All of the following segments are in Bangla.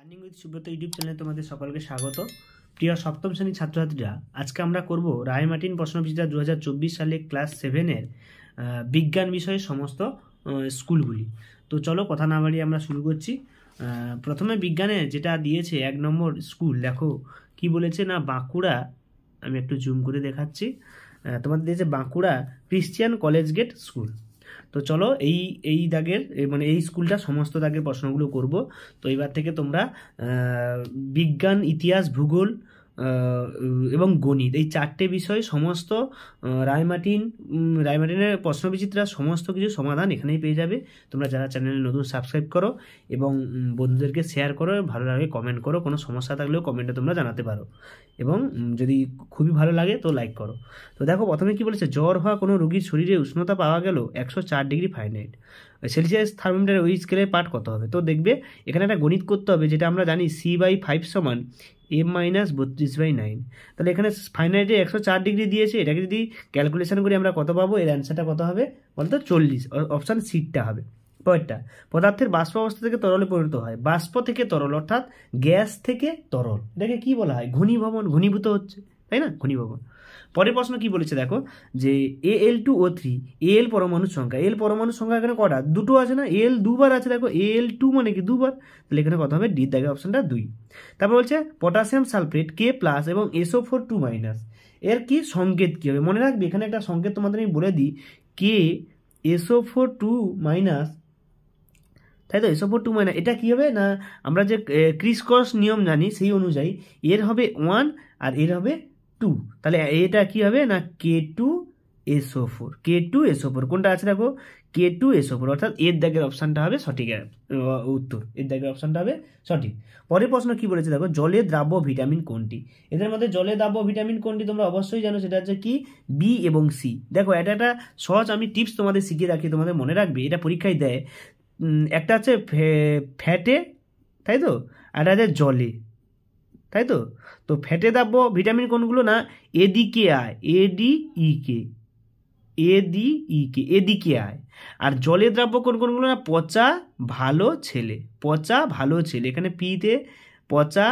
লার্নিং উইথ সুব্রত ইউটিউব চ্যানেলে তোমাদের সকলকে স্বাগত। প্রিয় সপ্তম শ্রেণীর ছাত্রছাত্রীরা, আজকে আমরা করব রায় মার্টিন প্রশ্নবিচিত্রা 2024 সালে ক্লাস 7-এর বিজ্ঞান বিষয়ের সমস্ত স্কুলগুলি। তো চলো কথা না বাড়িয়ে আমরা শুরু করছি। প্রথমে বিজ্ঞানে যেটা দিয়েছে 1 নম্বর স্কুল, দেখো কি বলেছে না, বাঁকুড়া, আমি একটু জুম করে দেখাচ্ছি, তোমাদের দিয়েছে Bankura Christian college gate school. তো চলো এই দাগের মানে এই স্কুলটা সমস্ত দাগের প্রশ্নগুলো করব। তো এবার থেকে তোমরা বিজ্ঞান, ইতিহাস, ভূগোল এবং গণিত এই 4টে বিষয়ে সমস্ত রায়মার্টিনের প্রশ্নবিচিত্রা সমস্ত কিছু সমাধান এখানেই পেয়ে যাবে। তোমরা যারা চ্যানেলে নতুন সাবস্ক্রাইব করো এবং বন্ধুদেরকে শেয়ার করো, ভালো লাগে কমেন্ট করো, কোনো সমস্যা থাকলেও কমেন্টে তোমরা জানাতে পারো, এবং যদি খুবই ভালো লাগে তো লাইক করো। তো দেখো প্রথমে কি বলেছে, জ্বর হওয়া কোনো রোগীর শরীরে উষ্ণতা পাওয়া গেল 104 ডিগ্রি ফারেনহাইট। সেলসিয়াস থার্মোমিটারের ওই স্কেলের পাঠ কত হবে? তো দেখবে এখানে একটা গণিত করতে হবে, যেটা আমরা জানি C/5 সমান m-32/9। তাহলে এখানে ফারেনহাইটে 104 ডিগ্রি দিয়েছে, এটাকে যদি ক্যালকুলেশন করি আমরা কত পাবো? এর অ্যান্সারটা কত হবে বলতো? 40। অপশান সিটটা হবে। পরেরটা, পদার্থের বাষ্প অবস্থা থেকে তরলে পরিণত হয়। বাষ্প থেকে তরল অর্থাৎ গ্যাস থেকে তরল, এটাকে কি বলা হয়? ঘনীভবন, ঘনীভূত হচ্ছে, তাই না? ঘনীভবন। পরের প্রশ্ন কি বলেছে দেখো, যে Al2O3, Al পরমাণুর সংখ্যা। এল পরমাণুর সংখ্যা এখানে কটা? দুটো আছে না? Al দুবার আছে, দেখো Al2 মানে কি? দুবার। তাহলে এখানে কত হবে? ডি দাগের অপশনটা 2। তারপর বলছে পটাশিয়াম সালফেট K+ এবং SO4 2-, এর কি সংকেত কি হবে? মনে রাখবে এখানে একটা সংকেত তোমাদের আমি বলে দিই, K SO4 2-, তাই তো? SO4 2-, এটা কি হবে না, আমরা যে ক্রিস ক্রস নিয়ম জানি সেই অনুযায়ী এর হবে 1 আর এর হবে 2। তাহলে এটা কি হবে না, K2SO4। K2SO4 কোনটা আছে দেখো? K2SO4, অর্থাৎ এর দাগের অপশানটা হবে সঠিক উত্তর। এর দাগের অপশানটা হবে সঠিক। পরের প্রশ্ন কি বলেছে দেখো, জলে দ্রাব্য ভিটামিন কোনটি? এদের মধ্যে জলে দ্রাব্য ভিটামিন কোনটি তোমরা অবশ্যই জানো, সেটা হচ্ছে কি বি এবং সি। দেখো এটা একটা সহজ আমি টিপস তোমাদের শিখিয়ে রাখি, তোমাদের মনে রাখবে, এটা পরীক্ষায় দেয়। একটা আছে ফ্যাটে, তাই তো, আর একটা আছে জলে, তাই তো। তো ফ্যাটে দ্রাব্য ভিটামিন কোনগুলো না, এদিকে আয়, এদিকে আয়। আর জলে দ্রাব্য কোনগুলো না, পচা ভালো ছেলে, পচা ভালো ছেলে। এখানে পিতে পচা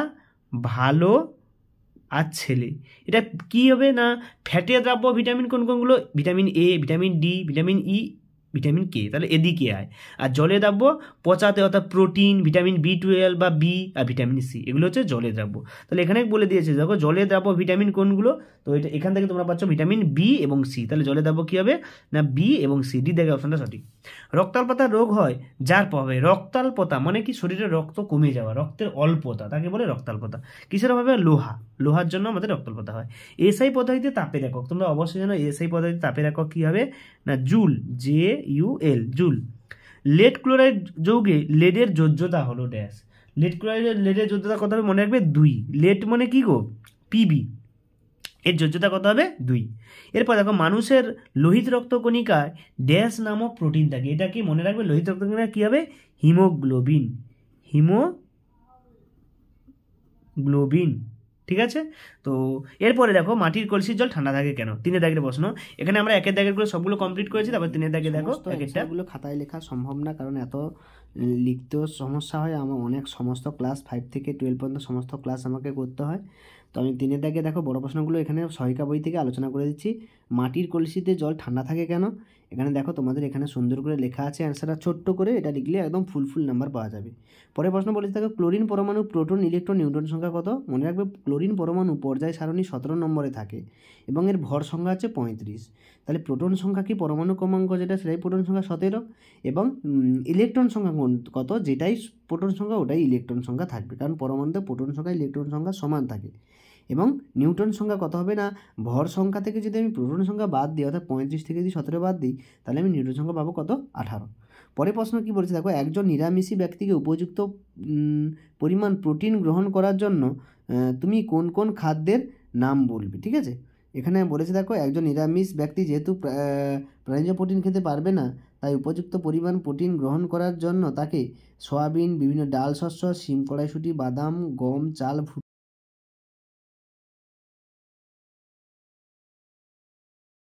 ভালো আর ছেলে, এটা কি হবে না, ফ্যাটে দ্রাব্য ভিটামিন কোনগুলো? Vitamin A, vitamin D, vitamin E, vitamin K. তাহলে এদিকে আয়। আর জলে দ্রাব্য পচাতে, অর্থাৎ প্রোটিন, ভিটামিন B12 বা বি আর ভিটামিন সি, এগুলো হচ্ছে জলে দ্রাব্য। তাহলে এখানে বলে দিয়েছে দেখো জলে দ্রাব্য ভিটামিন কোনগুলো। তো এটা এখান থেকে তোমরা পাচ্ছ ভিটামিন বি এবং সি। তাহলে জলে দ্রাব্য কি হবে না, বি এবং সি। ডি দেখে অপশনটা সঠিক। রক্তাল্পতা রোগ হয় যার প্রভাবে, রক্তাল্পতা মানে কি? শরীরে রক্ত কমে যাওয়া, রক্তের অল্পতা, তাকে বলে রক্তাল্পতা। কিসের অভাবে? লোহার জন্য আমাদের রক্তাল্পতা হয়। এসআই পদ্ধতিতে তাপের একক, তোমরা অবশ্যই জানো এসআই পদ্ধতিতে তাপের একক কি হবে না, joule, JUL, joule. Lead chloride যৌগে লেডের যোজ্যতা হলো ড্যাশ। লেডের যোজ্যতা কত হবে মনে রাখবে? 2। লেড মানে কি গো? PB, এর যোজ্যতা কত হবে? 2। এরপর দেখো মানুষের লোহিত রক্তকণিকায় ড্যাশ নামক প্রোটিন থাকে, এটা কি মনে রাখবে? লোহিত রক্তকণিকা কি হবে? হিমোগ্লোবিন, ঠিক আছে। তো এরপরে দেখো মাটির কলসির জল ঠান্ডা থাকে কেন? 3 দাগের প্রশ্ন। এখানে আমরা 1 দাগের গুলো সবগুলো কমপ্লিট করেছি, তারপর 3 দাগে দেখো একটা এগুলো খাতায় লেখা সম্ভব না, কারণ এত লিখতেও সমস্যা হয়। আমার অনেক সমস্ত ক্লাস 5 থেকে 12 পর্যন্ত সমস্ত ক্লাস আমাকে করতে হয়। তো আমি 3 দাগে দেখো বড় প্রশ্নগুলো এখানে সহায়িকা বই থেকে আলোচনা করে দিচ্ছি। মাটির কলসিতে জল ঠান্ডা থাকে কেন? এখানে দেখো তোমাদের এখানে সুন্দর করে লেখা আছে, অ্যান্সারটা ছোট্ট করে এটা লিখলে একদম ফুল নাম্বার পাওয়া যাবে। পরের প্রশ্ন বলেছে দেখো, ক্লোরিন পরমাণু প্রোটন, ইলেকট্রন, নিউট্রন সংখ্যা কত? মনে রাখবে ক্লোরিন পরমাণু পর্যায় সারণী 17 নম্বরে থাকে এবং এর ভর সংখ্যা হচ্ছে 35। তাহলে প্রোটন সংখ্যা কি? পরমাণু ক্রমাঙ্ক যেটা, সেটাই প্রোটন সংখ্যা 17, এবং ইলেকট্রন সংখ্যা কত? যেটাই প্রোটন সংখ্যা ওটাই ইলেকট্রন সংখ্যা থাকবে, কারণ পরমাণুতে প্রোটন সংখ্যা ইলেকট্রন সংখ্যা সমান থাকে। এবং নিউটন সংখ্যা কত হবে না, ভর সংখ্যা থেকে যদি আমি প্রোটন সংখ্যা বাদ দিই, অর্থাৎ 35 থেকে যদি 17 বাদ দিই, তাহলে আমি নিউটন সংখ্যা পাবো কত? 18। পরের প্রশ্ন কি বলেছে দেখো, একজন নিরামিষী ব্যক্তিকে উপযুক্ত পরিমাণ প্রোটিন গ্রহণ করার জন্য তুমি কোন কোন খাদ্যের নাম বলবে? ঠিক আছে, এখানে বলেছে দেখো একজন নিরামিষ ব্যক্তি যেহেতু প্রাণীজ প্রোটিন খেতে পারবে না, তাই উপযুক্ত পরিমাণ প্রোটিন গ্রহণ করার জন্য তাকে সয়াবিন, বিভিন্ন ডাল শস্য, শিম, কড়াইশুঁটি, বাদাম, গম, চাল,